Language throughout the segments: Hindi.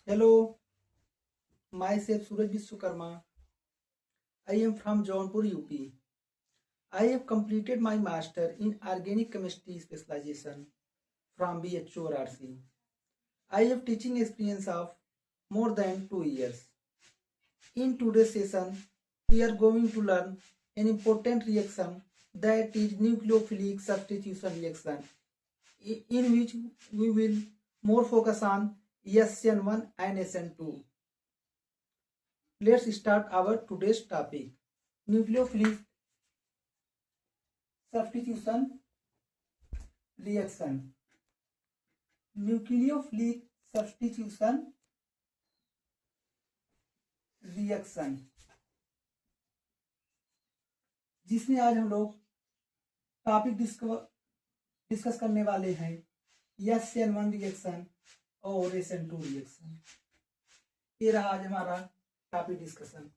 Hello, myself Suraj Vishwakarma. I am from Jaunpur, UP. I have completed my master in organic chemistry specialization from BHU RC. I have teaching experience of more than 2 years. In today's session, we are going to learn an important reaction that is nucleophilic substitution reaction, in which we will more focus on SN1 and SN2. Let's start our today's topic. Nucleophilic substitution reaction. Nucleophilic substitution reaction, जिसमें आज हम लोग टॉपिक डिस्कस करने वाले हैं SN1 रिएक्शन और SN2 रिएक्शन। ये रहा आज हमारा टॉपिक डिस्कशन।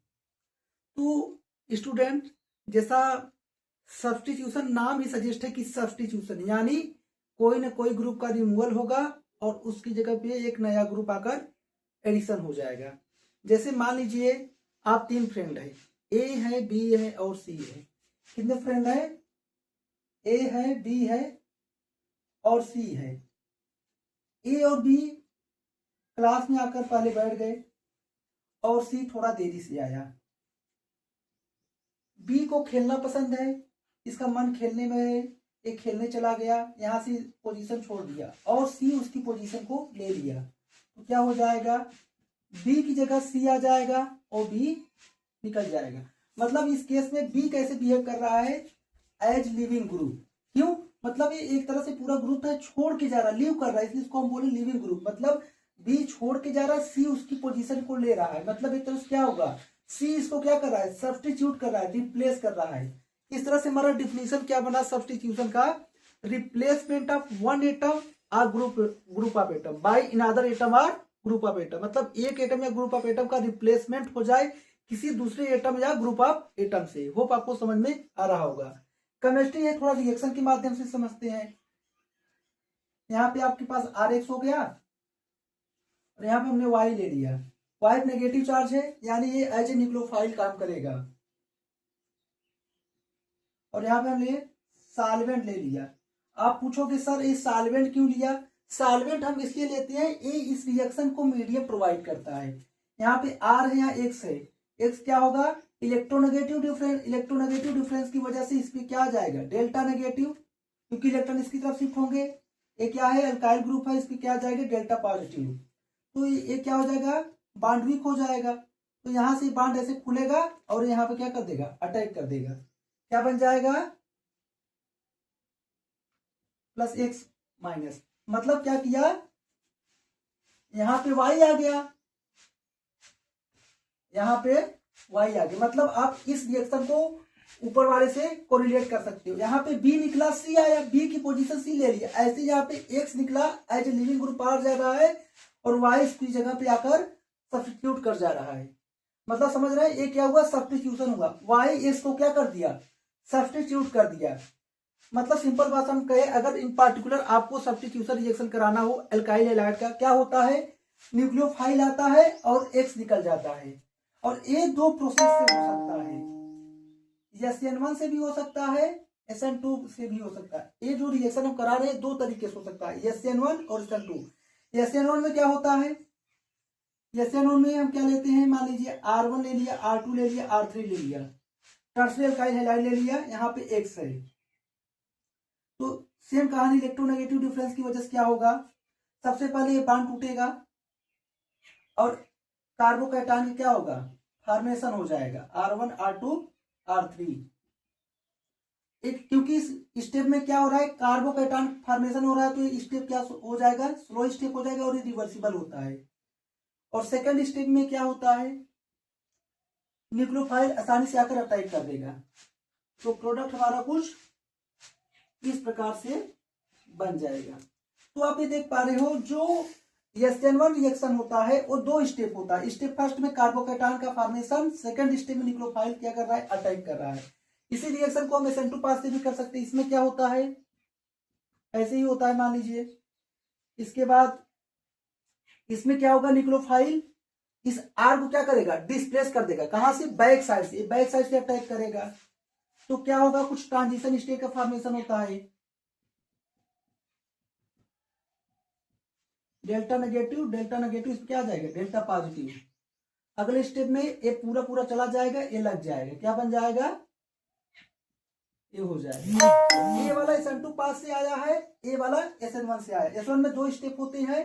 तो स्टूडेंट, जैसा सब्स्टिट्यूशन नाम ही सजेस्ट है कि सब्स्टिट्यूशन यानी कोई ना कोई ग्रुप का रिमूवल होगा और उसकी जगह पे एक नया ग्रुप आकर एडिशन हो जाएगा। जैसे मान लीजिए आप 3 फ्रेंड है, ए है, बी है और सी है। कितने फ्रेंड है? ए है, बी है और सी है। ए और बी क्लास में आकर पहले बैठ गए और सी थोड़ा देरी से आया। बी को खेलना पसंद है, इसका मन खेलने में है, एक खेलने चला गया, यहाँ से पोजीशन छोड़ दिया और सी उसकी पोजीशन को ले लिया। तो क्या हो जाएगा? बी की जगह सी आ जाएगा और बी निकल जाएगा। मतलब इस केस में बी कैसे बिहेव कर रहा है? As living group. क्यों? मतलब ये एक तरह से पूरा ग्रुप है छोड़ के जा रहा है, लीव कर रहा है, इसलिए इसको हम बोले लिविंग ग्रुप। मतलब बी छोड़ के जा रहा है, सी उसकी पोजीशन को ले रहा है। मतलब एक तरह से क्या होगा? सी इसको क्या कर रहा है? सब्स्टिट्यूट कर रहा है, रिप्लेस कर रहा है। इस तरह से हमारा डिफिनीशन क्या बना सब्स्टिट्यूशन का? रिप्लेसमेंट ऑफ वन एटम और group of atom by another atom और ग्रुप ऑफ एटम। मतलब एक एटम या ग्रुप ऑफ एटम का रिप्लेसमेंट हो जाए किसी दूसरे एटम या ग्रुप ऑफ एटम से। होप आपको समझ में आ रहा होगा। केमिस्ट्री है, थोड़ा रिएक्शन के माध्यम से समझते हैं। यहाँ पे आपके पास RX हो गया और यहाँ पे हमने Y ले लिया। Y नेगेटिव चार्ज है यानी ये एज ए न्यूक्लियोफाइल काम करेगा। और यहाँ पे हमने सॉल्वेंट ले लिया। आप पूछोगे सर ये सॉल्वेंट क्यों लिया? सॉल्वेंट हम इसलिए लेते हैं, ये इस रिएक्शन को मीडियम प्रोवाइड करता है। यहाँ पे R है, यहाँ X है। X क्या होगा? Electronegative difference. इलेक्ट्रोनेगेटिव डिफरेंस की वजह से इस पे क्या आ जाएगा? डेल्टा नेगेटिव, क्योंकि इलेक्ट्रॉन इसकी तरफ शिफ्ट होंगे। ये क्या है? अल्काइल ग्रुप है, इस पे क्या आ जाएगा? Delta positive. तो ये क्या हो जाएगा? बॉन्ड वीक हो जाएगा। तो यहाँ से बॉन्ड ऐसे खुलेगा और यहाँ पे क्या कर देगा? अटैक कर देगा। क्या बन जाएगा? +X minus. मतलब क्या किया? यहां पे Y आ गया, यहां पे Y आ गया। मतलब आप इस रिएक्शन को ऊपर वाले से कोरिलेट कर सकते हो। यहाँ पे B निकला, C आया, B की पोजीशन C ले लिया। ऐसे यहाँ पे X निकला, एज ए लिविंग ग्रुप आ जा रहा है और Y इसकी जगह पे आकर सब्स्टिट्यूट कर जा रहा है। मतलब समझ रहे हैं? ये क्या हुआ? सब्स्टिट्यूशन हुआ। Y X को क्या कर दिया? सब्स्टिट्यूट कर दिया। मतलब सिंपल बात हम कहे, अगर इन पार्टिकुलर आपको सब्स्टिट्यूशन रिएक्शन कराना हो एल्काइल हैलाइड का, क्या होता है? न्यूक्लियोफाइल आता है और X निकल जाता है। और ये 2 प्रोसेस से हो सकता है, SN1 से भी हो सकता है, SN2 से भी हो सकता है। ये जो रिएक्शन हम करा रहे हैं 2 तरीके से हो सकता है, SN1 और SN2। SN1 में क्या होता है? SN1 में हम क्या लेते हैं? मान लीजिए R1 ले लिया, R2 ले लिया, R3 ले लिया, टर्शियरी अल्काइल हैलाइड ले लिया, यहाँ पे X है। तो सेम कहानी इलेक्ट्रोनेगेटिव डिफरेंस की वजह से क्या होगा? सबसे पहले ये बॉन्ड टूटेगा और कार्बोकैटायन क्या होगा? फॉर्मेशन हो जाएगा, R1 R2 R3। एक क्योंकि इस स्टेप में क्या हो रहा है? कार्बोकैटायन फॉर्मेशन हो रहा है, तो ये स्टेप क्या हो जाएगा? स्लो स्टेप हो जाएगा और ये रिवर्सिबल होता है। और सेकंड स्टेप में क्या होता है? न्यूक्लियोफाइल आसानी से आकर अटैक कर देगा। तो प्रोडक्ट हमारा कुछ इस प्रकार से बन जाएगा। तो आप ये देख पा रहे हो, जो SN1 रिएक्शन होता है वो 2 स्टेप होता है। स्टेप फर्स्ट में कार्बोकैटायन का फॉर्मेशन, सेकंड स्टेप में न्यूक्लियोफाइल क्या कर रहा है? अटैक कर रहा है। इसी रिएक्शन को हम SN2 पास से भी कर सकते हैं। इसमें क्या होता है? ऐसे ही होता है, मान लीजिए। इसके बाद इसमें क्या होगा, न्यूक्लियोफाइल इस आर को क्या करेगा, डिस्प्लेस कर देगा, कहां से, बैक साइड से, बैक साइड से अटैक करेगा। तो क्या होगा, कुछ ट्रांजिशन स्टेट का फॉर्मेशन होता है, डेल्टा नेगेटिव इसमें क्या आ जाएगा, डेल्टा पॉजिटिव। अगले स्टेप में ये पूरा पूरा चला जाएगा, ये लग जाएगा, क्या बन जाएगा, ये हो जाएगा। ये वाला SN2 पास से आया है, ये वाला SN1 से आया। SN1 में 2 स्टेप होते हैं,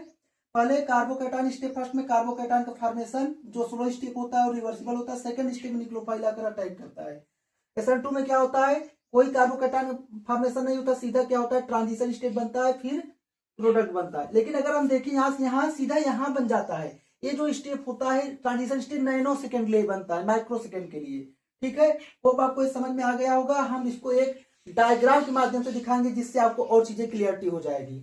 पहले कार्बोकैटायन स्टेप, फर्स्ट में कार्बोकैटायन का फॉर्मेशन जो स्लो स्टेप होता है और रिवर्सिबल होता है। सेकंड स्टेप में न्यूक्लियोफाइल आकर अटैक करता है। SN2 में क्या होता है, कोई कार्बोकैटायन फॉर्मेशन नहीं होता, सीधा क्या होता है, ट्रांजिशन स्टेप बनता है, फिर प्रोडक्ट बनता है। लेकिन अगर हम देखें यहाँ से यहाँ सीधा यहाँ बन जाता है। ये जो स्टेप होता है ट्रांजिशन स्टेप नैनो सेकेंड के लिए बनता है, माइक्रो सेकेंड के लिए। ठीक है, होप आपको समझ में आ गया होगा। हम इसको एक डायग्राम के माध्यम से दिखाएंगे जिससे आपको और चीजें क्लियरिटी हो जाएगी।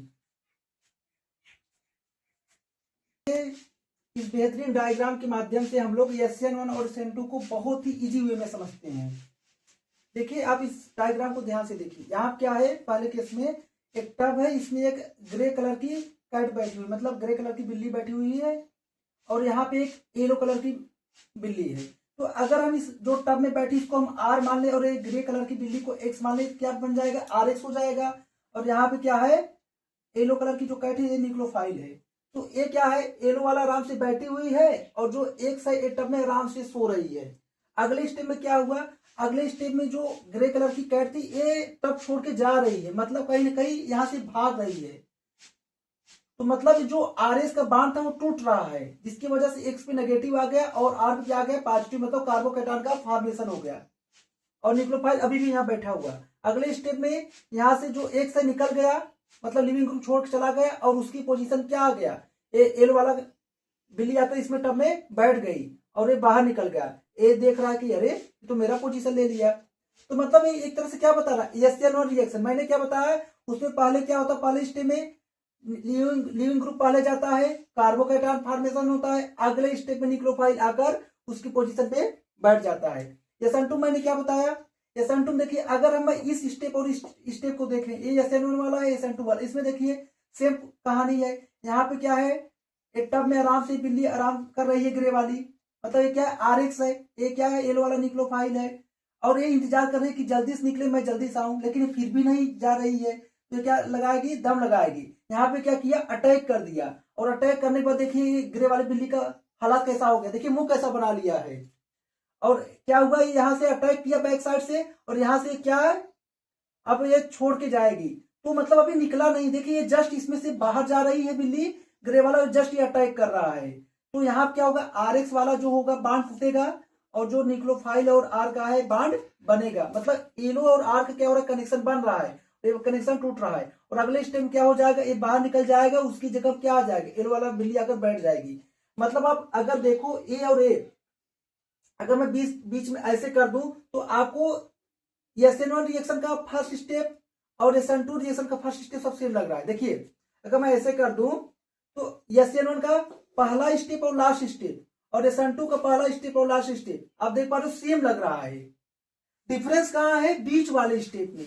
इस बेहतरीन डायग्राम के माध्यम से हम लोग SN1 और SN2 को बहुत ही इजी वे में समझते हैं। देखिए आप इस डायग्राम को ध्यान से देखिए। यहाँ क्या है, पहले केस में एक टब है, इसमें एक ग्रे कलर की कैट बैठी हुई, मतलब ग्रे कलर की बिल्ली बैठी हुई है, और यहाँ पे एक येलो कलर की बिल्ली है। तो अगर हम इस जो टब में बैठी इसको हम R मान ले और एक ग्रे कलर की बिल्ली को X मान ले, क्या बन जाएगा, RX हो जाएगा। और यहाँ पे क्या है, येलो कलर की जो कैट है ये न्यूक्लियोफाइल है। तो ये क्या है, येलो वाला आराम से बैठी हुई है और जो X है ये टब में आराम से सो रही है। अगले स्टेप में क्या हुआ, अगले स्टेप में जो ग्रे कलर की कैट थी ये टब छोड़ के जा रही है, मतलब कहीं ना कहीं यहाँ से भाग रही है। तो मतलब जो RS का बांड था वो टूट रहा है, जिसकी वजह से X पे नेगेटिव आ गया और R पे क्या आ गया, पॉजिटिव, मतलब कार्बोकैटायन का फॉर्मेशन हो गया और न्यूक्लियोफाइल अभी भी यहाँ बैठा हुआ। अगले स्टेप में यहाँ से जो X है निकल गया, मतलब लिविंग ग्रुप छोड़ के चला गया और उसकी पोजीशन क्या आ गया, एल वाला बिल्ली आकर इसमें टब में बैठ गई और ये बाहर निकल गया। ए देख रहा है कि अरे तो मेरा पोजीशन ले लिया। तो मतलब ये एक तरह से क्या बता रहा है, SN1 रिएक्शन। मैंने क्या बताया, उसमें पहले क्या होता है, पहले स्टेप में लिविंग ग्रुप पहले जाता है, कार्बोकैटायन फॉर्मेशन होता है, अगले स्टेप में न्यूक्लियोफाइल आकर उसकी पोजीशन पे बैठ जाता है। SN2 मैंने क्या बताया, SN2 देखिए अगर हम इस स्टेप और इस स्टेप को देखें, ये SN1 वाला है, SN2 वाला, इसमें देखिए सेम कहानी है। यहाँ पे क्या है, एक टब में आराम से बिल्ली आराम कर रही है ग्रे वाली, मतलब ये क्या है, RX है, ये क्या है, येलो वाला न्यूक्लियोफाइल है, और ये इंतजार कर रही है कि जल्दी से निकले, मैं जल्दी से आऊं, लेकिन फिर भी नहीं जा रही है। तो क्या लगाएगी, दम लगाएगी। यहाँ पे क्या किया, अटैक कर दिया, और अटैक करने के बाद देखिए ग्रे वाली बिल्ली का हालात कैसा हो गया, देखिए मुंह कैसा बना लिया है। और क्या हुआ, यहाँ से अटैक किया बैक साइड से, और यहाँ से क्या है, अब ये छोड़ के जाएगी। तो मतलब अभी निकला नहीं, देखिए ये जस्ट इसमें से बाहर जा रही है बिल्ली, ग्रे वाला जस्ट ये अटैक कर रहा है। तो यहाँ क्या होगा, RX वाला जो होगा बांड टूटेगा और जो न्यूक्लियोफाइल और R का है बांड बनेगा, मतलब येलो और R का क्या हो रहा है, कनेक्शन बन रहा है, तो कनेक्शन टूट रहा है। और अगले स्टेप में क्या हो जाएगा, ये बाहर निकल जाएगा, उसकी जगह क्या आ जाएगा, येलो वाला बिल्ली आकर बैठ जाएगी। मतलब आप अगर देखो ए और ए, अगर मैं बीच में ऐसे कर दूं तो आपको SN1 रिएक्शन का फर्स्ट स्टेप और SN2 रिएक्शन का फर्स्ट स्टेप सब सेम लग रहा है। देखिए अगर मैं ऐसे कर दूं तो SN1 का पहला स्टेप और लास्ट स्टेप और SN2 का पहला स्टेप और लास्ट स्टेप आप देख पा रहे हो सेम लग रहा है। डिफरेंस कहाँ है, बीच वाले स्टेप में।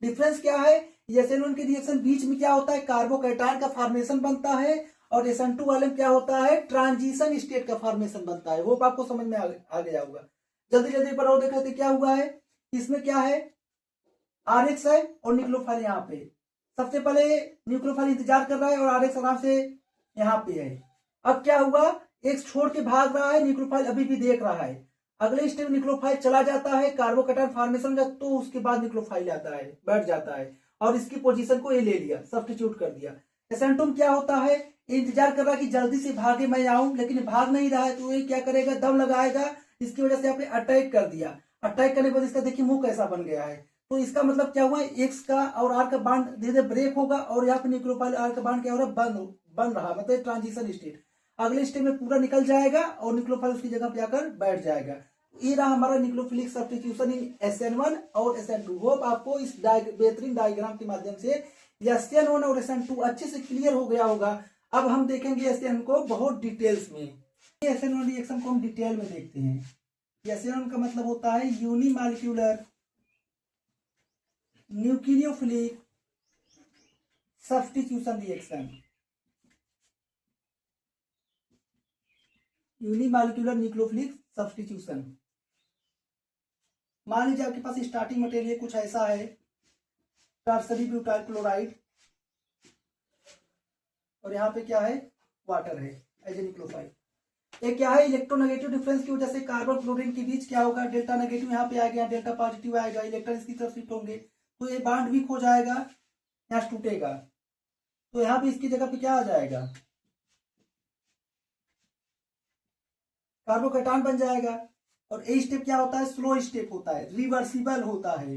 डिफरेंस क्या है, SN1 की रिएक्शन बीच में क्या होता है, कार्बोकैटायन का फॉर्मेशन बनता है, और SN2 वाले में क्या होता है, ट्रांजिशन स्टेट का फॉर्मेशन बनता है। वो आपको समझ में आ गया होगा। जल्दी जल्दी पर और देख लेते क्या हुआ है। इसमें क्या है, RX है और न्यूक्लियोफाइल यहाँ पे। सबसे पहले न्यूक्लियोफाइल इंतजार कर रहा है और RX आराम से यहाँ पे है। अब क्या हुआ, X छोड़ के भाग रहा है, न्यूक्लियोफाइल अभी भी देख रहा है। अगले स्टेप न्यूक्लियोफाइल चला जाता है, कार्बोकैटायन फॉर्मेशन का, तो उसके बाद न्यूक्लियोफाइल आता है, बैठ जाता है और इसकी पोजीशन को ये ले लिया, सब्स्टिट्यूट कर दिया। SN2 क्या होता है, इंतजार कर रहा है कि जल्दी से भागे मैं आऊं, लेकिन भाग नहीं रहा है, तो ये क्या करेगा, दम लगाएगा। इसकी वजह से आपने अटैक कर दिया। अटैक करने के बाद इसका देखिए मुंह कैसा बन गया है। तो इसका मतलब क्या हुआ, X का और R का बांड धीरे धीरे ब्रेक होगा और यहाँ पे न्यूक्लियोफाइल R का बांड क्या हो रहा है, बन रहा, मतलब ट्रांजिशन स्टेट। अगले स्टेप में पूरा निकल जाएगा और न्यूक्लियोफाइल उसकी जगह पे आकर बैठ जाएगा। ये रहा हमारा न्यूक्लियोफिलिक सब्स्टिट्यूशन इन SN1 और SN2। होप आपको इस बेहतरीन डायग्राम के माध्यम से SN1 और SN2 अच्छे से क्लियर हो गया होगा। अब हम देखेंगे SN को बहुत डिटेल्स में। SN1 रिएक्शन को हम डिटेल में देखते हैं। SN1 का मतलब होता है unimolecular nucleophilic substitution reaction. Unimolecular nucleophilic substitution. मान लीजिए आपके पास स्टार्टिंग मटेरियल कुछ ऐसा है, टर्सरी ब्यूटाइल क्लोराइड, और यहाँ पे क्या है, वाटर है एज ए न्यूक्लियोफाइल। ये क्या है, इलेक्ट्रोनेगेटिव डिफरेंस की वजह से कार्बन क्लोरीन के बीच क्या होगा, डेल्टा नेगेटिव यहाँ पे आ गया, डेल्टा पॉजिटिव आएगा, इलेक्ट्रॉन इसकी तरफ शिफ्ट होंगे, तो ये बॉन्ड वीक हो जाएगा, यहाँ टूटेगा, तो यहाँ पे इसकी जगह पे क्या आ जाएगा, कार्बोकैटायन बन जाएगा। और ये स्टेप क्या होता है, स्लो स्टेप होता है, रिवर्सिबल होता है,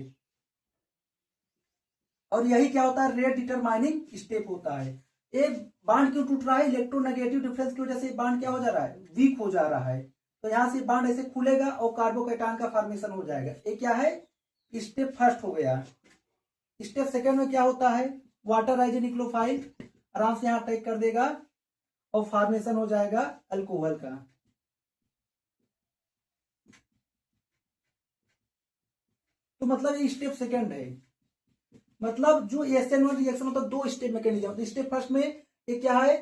और यही क्या होता है, रेट डिटरमाइनिंग स्टेप होता है। एक बांड क्यों टूट रहा है, इलेक्ट्रोनेगेटिव डिफरेंस की वजह से बांड क्या हो जा रहा है, वीक हो जा रहा है, तो यहां से बांड ऐसे खुलेगा और कार्बोकैटायन का फॉर्मेशन हो जाएगा। ये क्या है, स्टेप फर्स्ट हो गया। स्टेप सेकंड में क्या होता है, वाटर एज ए न्यूक्लियोफाइल आराम से यहां अटैक कर देगा और फॉर्मेशन हो जाएगा अल्कोहल का। तो मतलब ये स्टेप सेकंड है, मतलब जो SN1 रिएक्शन होता है दो स्टेप मैकेनिज्म। तो स्टेप फर्स्ट में ये क्या है,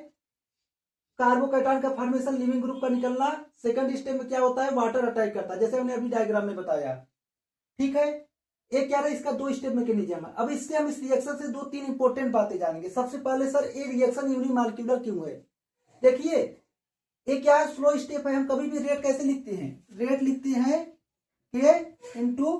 कार्बोकैटायन का फॉर्मेशन, लिविंग ग्रुप का निकलना। सेकंड स्टेप में क्या होता है, वाटर अटैक करता है, जैसे हमने अभी डायग्राम में बताया, ठीक है। ये क्या है, इसका दो स्टेप मैकेनिज्म है। अब इससे हम इस रिएक्शन से दो तीन इंपॉर्टेंट बातें जानेंगे। सबसे पहले सर, ये रिएक्शन यूनिमॉलिक्यूलर क्यों है। देखिए ये क्या है, स्लो स्टेप है। हम कभी भी रेट कैसे लिखते हैं, रेट लिखते हैं K into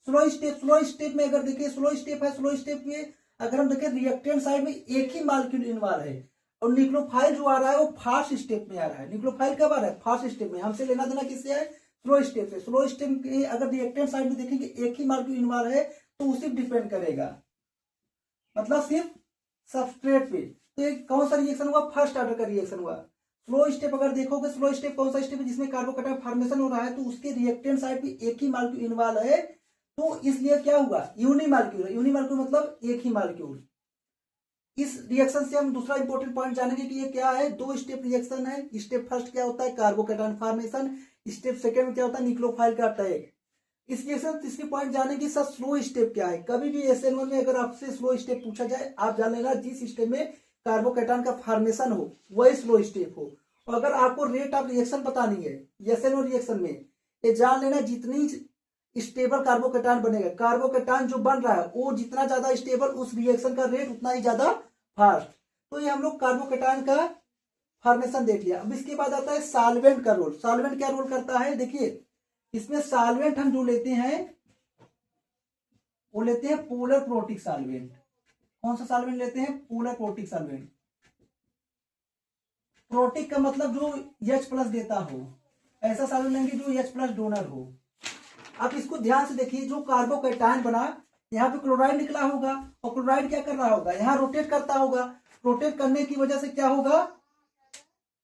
slow step. Slow step में अगर देखिए, स्लो स्टेप है, स्लो स्टेप में अगर हम देखें रिएक्टेंट साइड में एक ही मॉलिक्यूल इन्वॉल्व है, और न्यूक्लियोफाइल जो आ रहा है वो फास्ट स्टेप में आ रहा है। न्यूक्लियोफाइल कब आ रहा है, फास्ट स्टेप में। हमसे लेना देना किससे है, स्लो स्टेप से। स्लो स्टेप के अगर रिएक्टेंट साइड में देखेंगे एक ही मॉलिक्यूल इन्वॉल्व है, तो उसी पर डिपेंड करेगा, मतलब सिर्फ सबस्ट्रेट पे। तो एक कौन सा रिएक्शन हुआ, फर्स्ट ऑर्डर का रिएक्शन हुआ। स्लो स्टेप अगर देखोगे, स्लो स्टेप कौन सा स्टेप है, जिसमें कार्बोकैटायन फॉर्मेशन हो रहा है, तो उसके रिएक्टेंट साइड पे एक ही मॉलिक्यूल इन्वॉल्व है, तो इसलिए क्या हुआ, यूनिमॉलिक्यूलर। यूनिमॉलिक्यूल मतलब एक ही मॉलिक्यूल। इस रिएक्शन से हम दूसरा इंपॉर्टेंट पॉइंट जानेंगे कि ये क्या है, दो स्टेप रिएक्शन है। स्टेप फर्स्ट क्या होता है, कार्बोकैटायन फॉर्मेशन। स्टेप सेकंड में क्या होता है, न्यूक्लियोफाइल का अटैक। इस रिएक्शन तीसरी पॉइंट जानेंगे सर, स्लो स्टेप क्या है। कभी भी SN1 में अगर आपसे स्लो स्टेप पूछा जाए, आप जान लेना जिस स्टेप में कार्बोकैटायन का फॉर्मेशन हो वही स्लो स्टेप हो। और अगर आपको रेट ऑफ रिएक्शन पता नहीं है SN1 रिएक्शन में, ये जान लेना जितनी स्टेबल कार्बोकैटायन बनेगा, कार्बोकैटायन जो बन रहा है वो जितना ज्यादा स्टेबल, उस रिएक्शन का रेट उतना ही ज्यादा फास्ट। तो ये हम लोग कार्बोकैटायन का फॉर्मेशन देख लिया। अब इसके बाद आता है सॉल्वेंट का रोल। सॉल्वेंट क्या रोल करता है, देखिए इसमें सॉल्वेंट हम जो लेते हैं वो लेते हैं पोलर प्रोटिक सॉल्वेंट। कौन सा सॉल्वेंट लेते हैं, पोलर प्रोटिक सॉल्वेंट। प्रोटिक का मतलब जो H+ देता हो, ऐसा सॉल्वेंट लेंगे जो H+ डोनर हो। आप इसको ध्यान से देखिए, जो कार्बोकैटायन बना, यहाँ पे क्लोराइड निकला होगा, और क्लोराइड क्या कर रहा होगा, यहाँ रोटेट करता होगा। रोटेट करने की वजह से क्या होगा,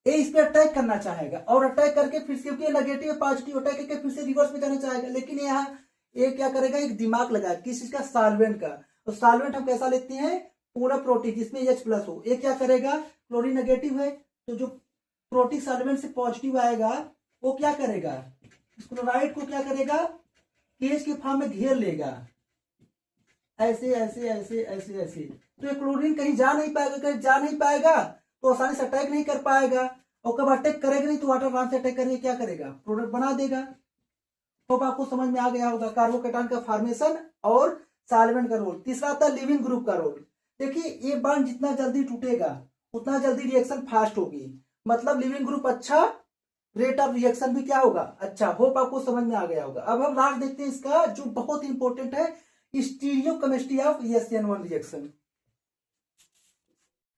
ये इस पे अटैक करना चाहेगा, और अटैक करके फिर से, क्योंकि नेगेटिव पॉजिटिव अटैक करके फिर से रिवर्स में जाना चाहेगा। लेकिन यहाँ ये क्या करेगा, एक दिमाग लगाएगा किस चीज का, सॉल्वेंट का। तो सॉल्वेंट हम कैसा लेते हैं, पोलर प्रोटिक, जिसमें H+ हो। ये क्या करेगा, क्लोरीन नेगेटिव है, तो जो प्रोटिक सॉल्वेंट से पॉजिटिव आएगा वो क्या करेगा, क्लोराइड को क्या करेगा, केज के फॉर्म में घेर लेगा, ऐसे ऐसे ऐसे ऐसे ऐसे। तो ये क्लोरीन कहीं जा नहीं पाएगा, कहीं जा नहीं पाएगा तो आसानी से अटैक नहीं कर पाएगा, और कब अटैक करेगा नहीं तो वाटर बांध से अटैक करके क्या करेगा, प्रोडक्ट बना देगा। तो आपको समझ में आ गया होगा कार्बोकैटायन का फॉर्मेशन और सॉल्वेंट का रोल। तीसरा आता है लिविंग ग्रुप का रोल। देखिए ये बॉन्ड जितना जल्दी टूटेगा उतना जल्दी रिएक्शन फास्ट होगी, मतलब लिविंग ग्रुप अच्छा, रेट ऑफ रिएक्शन भी क्या होगा, अच्छा। होप आपको समझ में आ गया होगा। अब हम लास्ट देखते हैं इसका जो बहुत इंपॉर्टेंट है, स्टीरियोकेमिस्ट्री ऑफ SN1 रिएक्शन।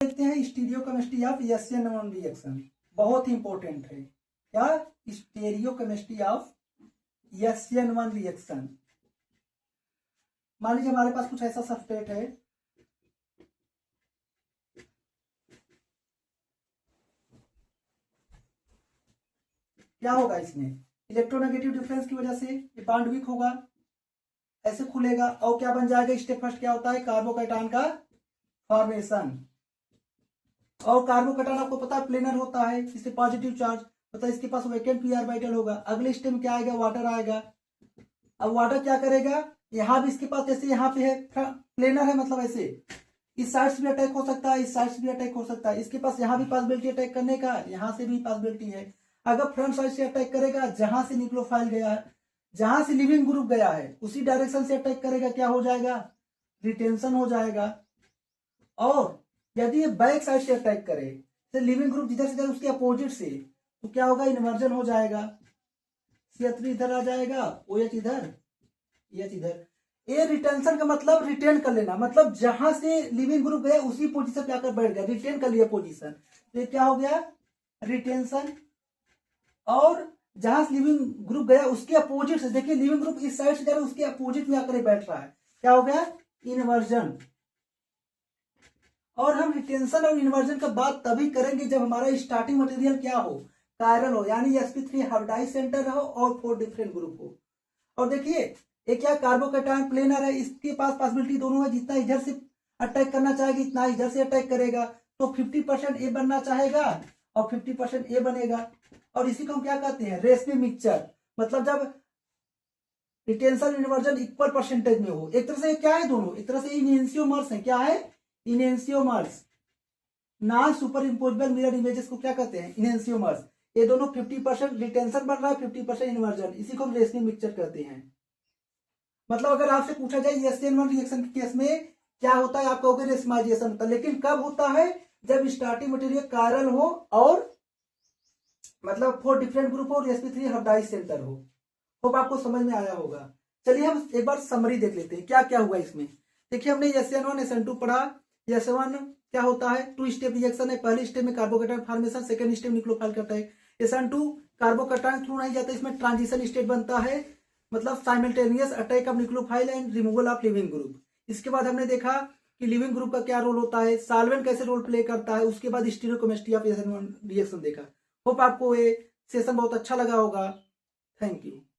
देखते हैं स्टीरियोकेमिस्ट्री ऑफ SN1 रिएक्शन, बहुत इंपॉर्टेंट है। क्या, स्टीरियोकेमिस्ट्री ऑफ SN1 रिएक्शन। मान लीजिए हमारे पास कुछ ऐसा सबस्ट्रेट है, क्या होगा, इसमें इलेक्ट्रोनेगेटिव डिफरेंस की वजह से ये बॉन्ड वीक होगा, ऐसे खुलेगा, और क्या बन जाएगा, स्टेप फर्स्ट क्या होता है, कार्बोकैटायन का फॉर्मेशन। और कार्बोकैटायन आपको पता है प्लेनर होता है, इससे पॉजिटिव चार्ज, मतलब इसके पास वैकेंट p ऑर्बिटल होगा। अगले स्टेप में क्या आएगा, वाटर आएगा। अब वाटर क्या करेगा, यहाँ भी इसके पास, जैसे यहाँ पे है प्लेनर है, मतलब ऐसे इस साइड से भी अटैक हो सकता है, इस साइड से भी अटैक हो सकता है। इसके पास यहाँ भी पॉसिबिलिटी अटैक करने का, यहाँ से भी पॉसिबिलिटी है। अगर फ्रंट साइड से अटैक करेगा, जहां से न्यूक्लियोफाइल गया है, जहां से लिविंग ग्रुप गया है उसी डायरेक्शन से अटैक करेगा, क्या हो जाएगा, रिटेंशन हो जाएगा। और यदि ये बैक साइड से अटैक करे, तो लिविंग ग्रुप जिधर से जाए उसके अपोजिट से, तो क्या होगा, इन्वर्जन हो जाएगा। CH3 इधर आ जाएगा, OH इधर, H इधर। ये रिटेंशन का मतलब रिटेन कर लेना, मतलब जहां से लिविंग ग्रुप गया उसी पोजीशन पे आकर बैठ गया, रिटेन कर लिया पोजीशन, तो ये क्या हो गया, रिटेंशन। और जहां से लिविंग ग्रुप गया उसके अपोजिट से, देखिए लिविंग ग्रुप इस साइड से जा रहा है, उसके अपोजिट में आकर बैठ रहा है, क्या हो गया, इन्वर्जन। और हम रिटेंशन और इन्वर्जन का बात तभी करेंगे जब हमारा स्टार्टिंग मटेरियल क्या हो, कायरल हो, यानी sp3 हाइब्रिडाइज सेंटर हो और 4 डिफरेंट ग्रुप हो। और देखिए ये क्या, कार्बोकैटायन प्लेनर है, इसके पास पॉसिबिलिटी दोनों है, जितना इधर से अटैक करना चाहेगा इतना इधर से अटैक करेगा, तो 50% ए बनना चाहेगा और 50% ए बनेगा। और इसी को हम क्या कहते हैं, रेशमी मिक्सचर, मतलब जब रिटेंशन इन्वर्जन इक्वल परसेंटेज में हो। एक तरह से क्या है दोनों, एक तरह से इनएंसियोमर्स है, क्या है, enantiomers. Non superimposable mirror images को क्या कहते हैं, इनएंसियोमर्स। ये दोनों 50% रिटेंशन बन रहा है, 50% इन्वर्जन, इसी को हम रेशमी मिक्सचर कहते हैं। मतलब अगर आपसे पूछा जाए SN1 रिएक्शन के केस में क्या होता है, आप कहोगे रेशमाइजेशन होता है, लेकिन कब होता है, जब स्टार्टिंग मटेरियल कायरल हो और मतलब 4 डिफरेंट ग्रुप हो और sp3 हाइब्रिडाइज सेंटर हो। होप आपको समझ में आया होगा। चलिए हम एक बार समरी देख लेते हैं क्या क्या हुआ इसमें। देखिए हमने SN1 SN2 पढ़ा। SN1 क्या होता है, 2 स्टेप रिएक्शन है, पहले स्टेप में carbocation formation, second step nucleophile करता है। SN2 कार्बोकैटायन थ्रू नहीं जाता, इसमें ट्रांजिशन स्टेट बनता है, मतलब simultaneous attack of nucleophile and removal of leaving group. इसके बाद हमने देखा कि लिविंग ग्रुप का क्या रोल होता है, सॉल्वेंट कैसे रोल प्ले करता है, उसके बाद स्टीरियोकेमिस्ट्री ऑफ SN1 रिएक्शन देखा। होप आपको ये सेशन बहुत अच्छा लगा होगा। Thank you.